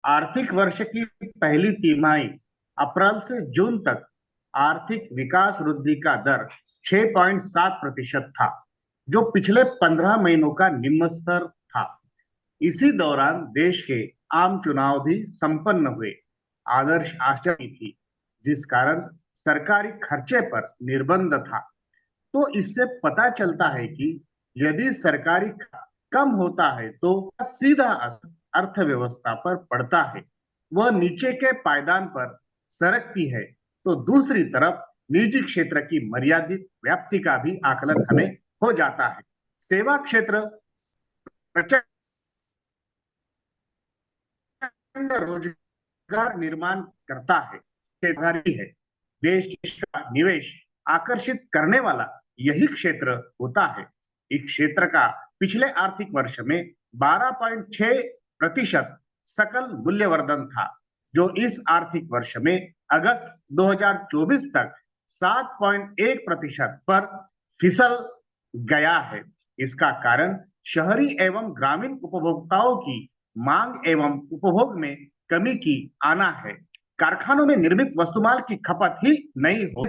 आर्थिक वर्ष की पहली तिमाही अप्रैल से जून तक आर्थिक विकास वृद्धि का दर 6.7% था, जो पिछले 15 महीनों का निम्न स्तर था। इसी दौरान देश के आम चुनाव भी संपन्न हुए। आदर्श आचरण थी, जिस कारण सरकारी खर्चे पर निर्बंध था। तो इससे पता चलता है कि यदि सरकारी कम होता है तो सीधा असर अर्थव्यवस्था पर पड़ता है। वह नीचे के पायदान पर सरकती है तो दूसरी तरफ निजी क्षेत्र की मर्यादित व्याप्ति का भी आकलन हमें हो जाता है। सेवा क्षेत्र प्रचंड रोजगार निर्माण करता है, है। देश का निवेश आकर्षित करने वाला यही क्षेत्र होता है। इस क्षेत्र का पिछले आर्थिक वर्ष में 12.6% सकल मूल्यवर्धन था, जो इस आर्थिक वर्ष में अगस्त 2024 तक 7.1% पर फिसल गया है। इसका कारण शहरी एवं ग्रामीण उपभोक्ताओं की मांग एवं उपभोग में कमी की आना है। कारखानों में निर्मित वस्तुमाल की खपत ही नहीं हो,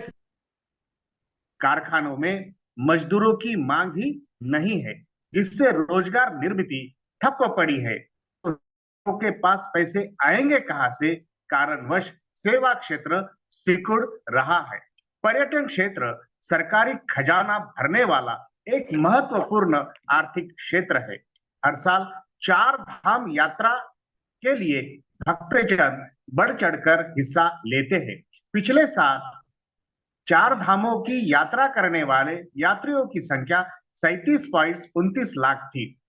कारखानों में मजदूरों की मांग ही नहीं है, जिससे रोजगार निर्मित ठप पड़ी है। तो लोगों के पास पैसे आएंगे कहां से? कारणवश सेवा क्षेत्र सिकुड़ रहा है। पर्यटन क्षेत्र सरकारी खजाना भरने वाला एक महत्वपूर्ण आर्थिक क्षेत्र है। हर साल 4 धाम यात्रा के लिए भक्तजन बढ़ चढ़कर हिस्सा लेते हैं। पिछले साल 4 धामों की यात्रा करने वाले यात्रियों की संख्या 37.29 लाख थी,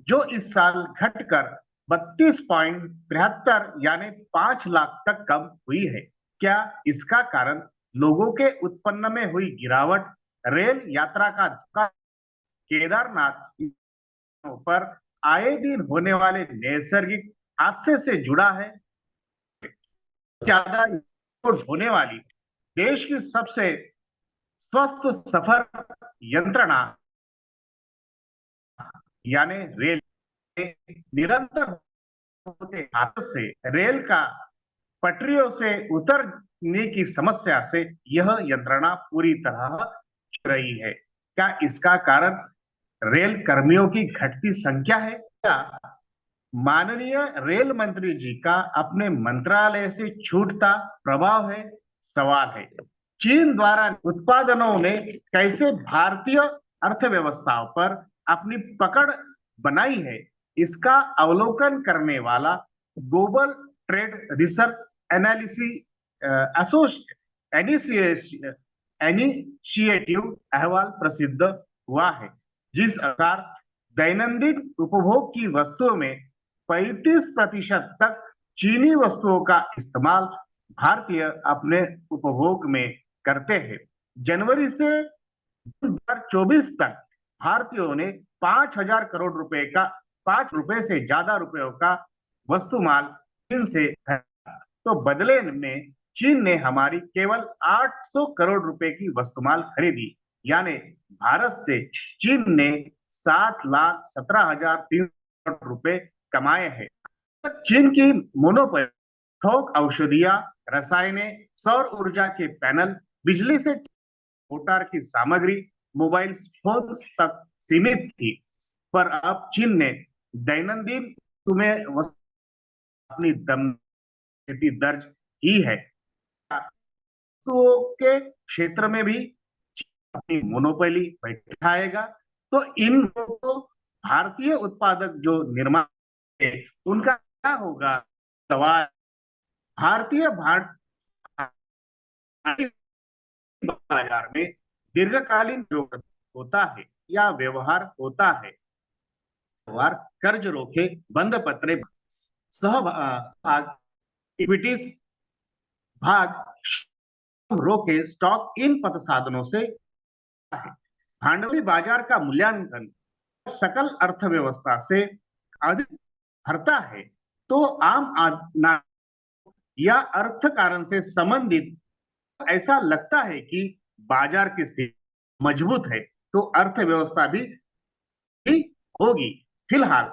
जो इस साल घटकर 32.73 यानी 5 लाख तक कम हुई है। क्या इसका कारण लोगों के उत्पन्न में हुई गिरावट, रेल यात्रा का धक्का, केदारनाथ पर आए दिन होने वाले नैसर्गिक हादसे से जुड़ा है? ज्यादा होने वाली देश की सबसे स्वस्थ सफर यंत्रणा यानी रेल निरंतर होते हादसों से, रेल का पटरियों से उतरने की समस्या से यह यंत्रणा पूरी तरह रही है। क्या इसका कारण रेल कर्मियों की घटती संख्या है, या माननीय रेल मंत्री जी का अपने मंत्रालय से छूटता प्रभाव है? सवाल है। चीन द्वारा उत्पादनों ने कैसे भारतीय अर्थव्यवस्थाओं पर अपनी पकड़ बनाई है, इसका अवलोकन करने वाला global trade research analysis initiative अहवाल प्रसिद्ध हुआ है, जिस अनुसार दैनंदिन उपभोग की वस्तुओं में 35% तक चीनी वस्तुओं का इस्तेमाल भारतीय अपने उपभोग में करते हैं। जनवरी से 2024 तक भारतीयों ने 5,000 करोड़ रुपए का 5 रुपए से ज्यादा रुपयों का वस्तुमाल चीन से, तो बदले में चीन ने हमारी केवल 800 करोड़ रुपए की वस्तुमाल खरीदी। यानी भारत से चीन ने 7,17,300 रुपए कमाए हैं। चीन की मोनोपोली थोक औषधियां, रसायने, सौर ऊर्जा के पैनल, बिजली से मोटर की सामग्री, मोबाइल फोन तक सीमित थी। पर अब चीन ने दैनंदिन तुम्हें अपनी दम दर्ज की है। वस्तुओं के क्षेत्र में भी अपनी मोनोपोली बैठाएगा, तो इन को भारतीय उत्पादक जो निर्माण है उनका क्या होगा? सवाल। भारतीय बाजार में दीर्घकालीन जो होता है या व्यवहार होता है, व्यवहार कर्ज रोके, बंद पत्रे, सहभाग, इक्विटीज भाग रोके, स्टॉक, इन पदसाधनों से है। भांडवली बाजार का मूल्यांकन सकल अर्थव्यवस्था से अधिक भरता है, तो आम या अर्थ कारण से संबंधित ऐसा लगता है कि बाजार की स्थिति मजबूत है तो अर्थव्यवस्था भी होगी। फिलहाल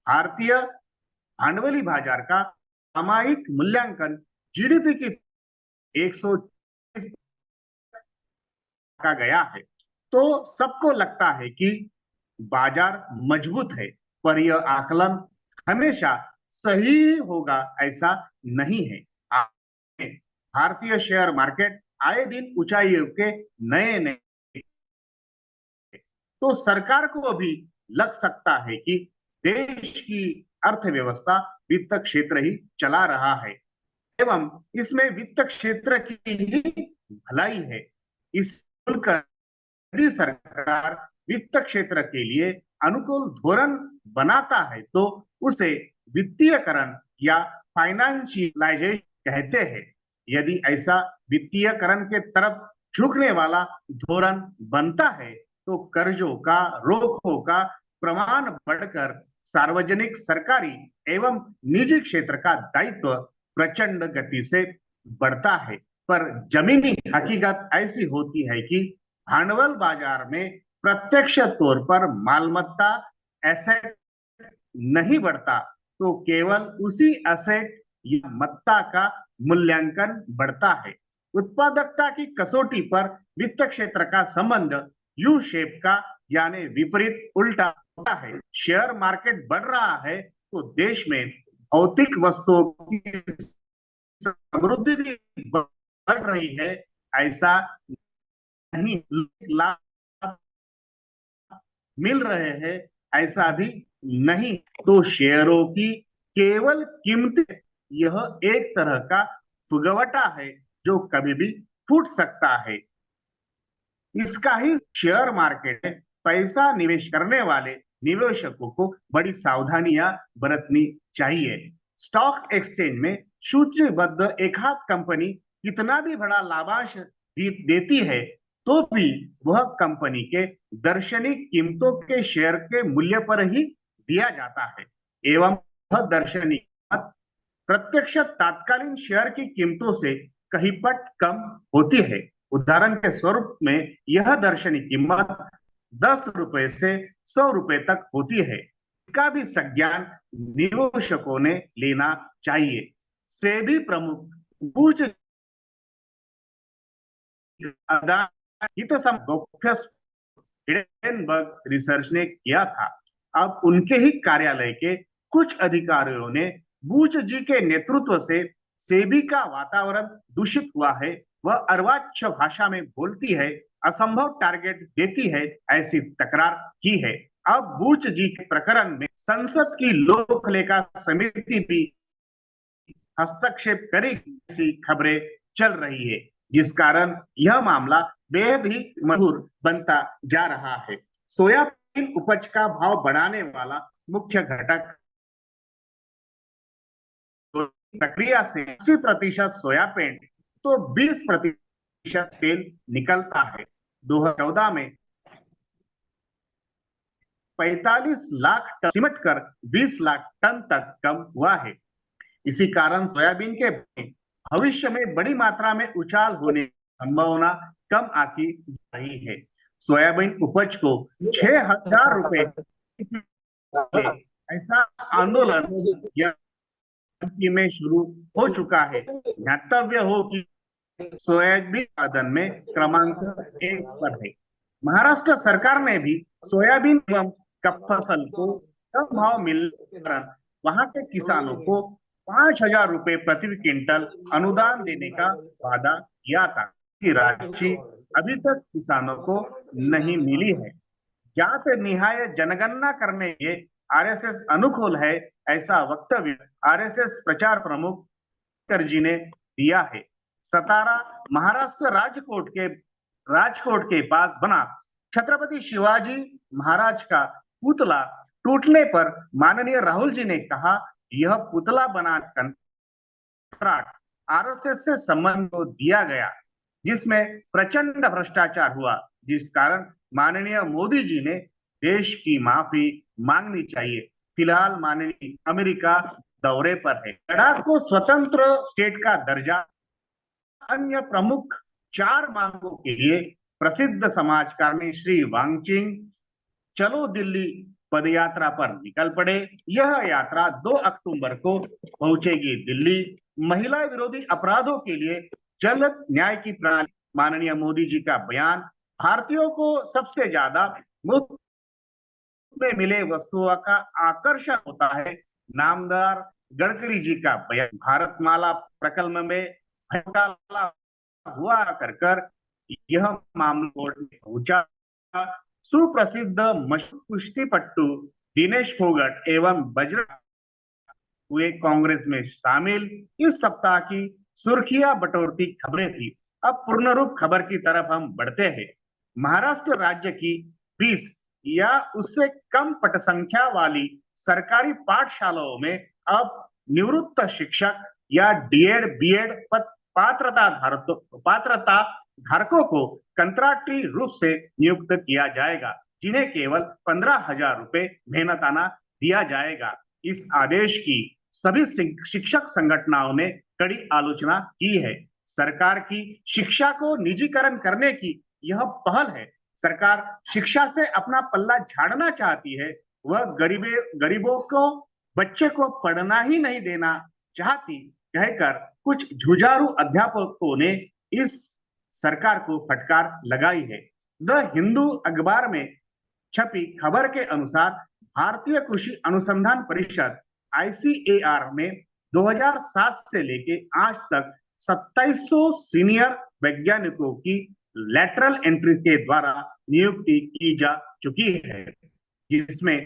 भारतीय भांडवली बाजार का सामयिक मूल्यांकन जीडीपी की 140 का गया है। तो सबको लगता है कि बाजार मजबूत है, पर यह आकलन हमेशा सही होगा ऐसा नहीं है। भारतीय शेयर मार्केट आए दिन ऊंचाइयों के नए नए, तो सरकार को भी लग सकता है कि देश की अर्थव्यवस्था वित्त क्षेत्र ही चला रहा है एवं इसमें वित्त क्षेत्र की ही भलाई है। इस यदि सरकार वित्त क्षेत्र के लिए अनुकूल धोरण बनाता है तो उसे वित्तीयकरण या फाइनेंशियलाइजेशन कहते हैं। यदि ऐसा वित्तीयकरण के तरफ झुकने वाला धोरण बनता है तो कर्जों का रोकों का प्रमाण बढ़कर सार्वजनिक, सरकारी एवं निजी क्षेत्र का दायित्व प्रचंड गति से बढ़ता है। पर जमीनी हकीकत ऐसी होती है कि भांडवल बाजार में प्रत्यक्ष तौर पर मालमत्ता एसेट नहीं बढ़ता, तो केवल उसी एसेट या मत्ता का मूल्यांकन बढ़ता है। उत्पादकता की कसौटी पर वित्त क्षेत्र का संबंध यू शेप का यानी विपरीत उल्टा होता है। शेयर मार्केट बढ़ रहा है तो देश में भौतिक वस्तुओं की समृद्धि भी बढ़ रही है ऐसा नहीं, लाभ मिल रहे हैं ऐसा भी नहीं। तो शेयरों की केवल कीमत यह एक तरह का फुगवटा है जो कभी भी फूट सकता है। इसका ही शेयर मार्केट में पैसा निवेश करने वाले निवेशकों को बड़ी सावधानियां बरतनी चाहिए। स्टॉक एक्सचेंज में सूचीबद्ध एक हाथ कंपनी कितना भी बड़ा लाभांश देती है तो भी वह कंपनी के दर्शनिक कीमतों के शेयर के मूल्य पर ही दिया जाता है एवं वह दर्शनिक कीमत प्रत्यक्ष तात्कालीन शेयर की कीमतों से कहीं पट कम होती है। उदाहरण के स्वरूप में यह दर्शनी कीमत 10 रुपए से 100 रुपए तक होती है। इसका भी संज्ञान निवेशकों ने लेना चाहिए। सेबी प्रमुख बूच हिडेनबर्ग रिसर्च ने किया था। अब उनके ही कार्यालय के कुछ अधिकारियों ने बूच जी के नेतृत्व से सेबी का वातावरण दूषित हुआ है, वह अर्वाच्य भाषा में बोलती है, असंभव टारगेट देती है, ऐसी तकरार की है। अब बूच जी के प्रकरण में संसद की लोक लेखा समिति भी हस्तक्षेप करेगी ऐसी खबरें चल रही है, जिस कारण यह मामला बेहद ही मधुर बनता जा रहा है। सोयाबीन उपज का भाव बढ़ाने वाला मुख्य घटक प्रक्रिया से 80% सोयाबीन तो 20% तेल निकलता है। 2014 में 45 लाख टन सिमट कर 20 लाख टन तक कम हुआ है। इसी कारण सोयाबीन के भविष्य में बड़ी मात्रा में उछाल होने की संभावना कम आती जा रही है। सोयाबीन उपज को 6,000 रुपए ऐसा आंदोलन में शुरू हो चुका है। ध्यातव्य हो कि सोयाबीन उत्पादन में क्रमांक 1 पर है। महाराष्ट्र सरकार ने भी सोयाबीन एवं कप फसल को कम भाव मिलने पर वहां के किसानों को 5,000 रुपए प्रति क्विंटल अनुदान देने का वादा किया था। इसकी राशि अभी तक किसानों को नहीं मिली है। जात निहाय जनगणना करने के आरएसएस अनुकूल है ऐसा वक्तव्य आरएसएस प्रचार प्रमुख जी ने दिया है। सतारा महाराष्ट्र राजकोट के पास बना छत्रपति शिवाजी महाराज का पुतला टूटने पर माननीय राहुल जी ने कहा यह पुतला बनाकर आरएसएस से संबंध को दिया गया, जिसमें प्रचंड भ्रष्टाचार हुआ, जिस कारण माननीय मोदी जी ने देश की माफी मांगनी चाहिए। फिलहाल माननीय अमेरिका दौरे पर है। लद्दाख को स्वतंत्र स्टेट का दर्जा, अन्य प्रमुख 4 मांगों के लिए प्रसिद्ध समाजकारणी श्री वांगचिंग चलो दिल्ली पदयात्रा पर निकल पड़े। यह यात्रा 2 अक्टूबर को पहुंचेगी दिल्ली। महिला विरोधी अपराधों के लिए जल्द न्याय की प्रणाली, माननीय मोदी जी का बयान। भारतीयों को सबसे ज्यादा मुफ्त में मिले वस्तुओं का आकर्षण होता है, नामदार गडकरी जी का बयान। भारतमाला प्रकल्प में घोटाला हुआ कर यह मामला कोर्ट में पहुंचा। सुप्रसिद्ध मशहूर कुश्ती पट्टू दिनेश फोगट एवं बजरंग हुए कांग्रेस में शामिल। इस सप्ताह की सुर्खियां बटोरती खबरें थी। अब पूर्ण रूप खबर की तरफ हम बढ़ते हैं। महाराष्ट्र राज्य की 20 या उससे कम पट संख्या वाली सरकारी पाठशालाओं में अब निवृत्त शिक्षक या डीएड बीएड पात्रता धारकों को कंट्राक्टी रूप से नियुक्त किया जाएगा, जिन्हें केवल 15,000 रुपए मेहनताना दिया जाएगा। इस आदेश की सभी शिक्षक संगठनों ने कड़ी आलोचना की है। सरकार की शिक्षा को निजीकरण करने की यह पहल है। सरकार शिक्षा से अपना पल्ला झाड़ना चाहती है। वह गरीबों को बच्चे को पढ़ना ही नहीं देना चाहती कहकर कुछ जुझारू अध्यापकों ने इस सरकार को फटकार लगाई है। द हिंदू अखबार में छपी खबर के अनुसार भारतीय कृषि अनुसंधान परिषद आईसीएआर में 2007 से लेके आज तक 2700 सीनियर वैज्ञानिकों की लैटरल एंट्री के द्वारा नियुक्ति की जा चुकी है, जिसमें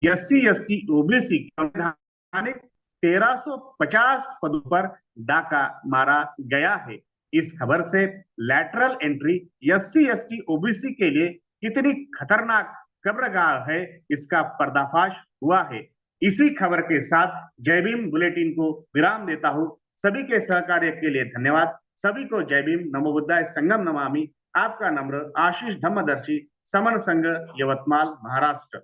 एससी एसटी ओबीसी संवैधानिक 1350 पदों पर डाका मारा गया है। इस खबर से lateral entry SC ST OBC के लिए कितनी खतरनाक कब्रगाह है, इसका पर्दाफाश हुआ है। इसी खबर के साथ जय भीम बुलेटिन को विराम देता हूं। सभी के सहकार्य के लिए धन्यवाद। सभी को जय भीम। नमो बुद्धाय। संगम नमामि। आपका नम्र आशीष धम्मदर्शी, समन संघ, यवतमाल, महाराष्ट्र।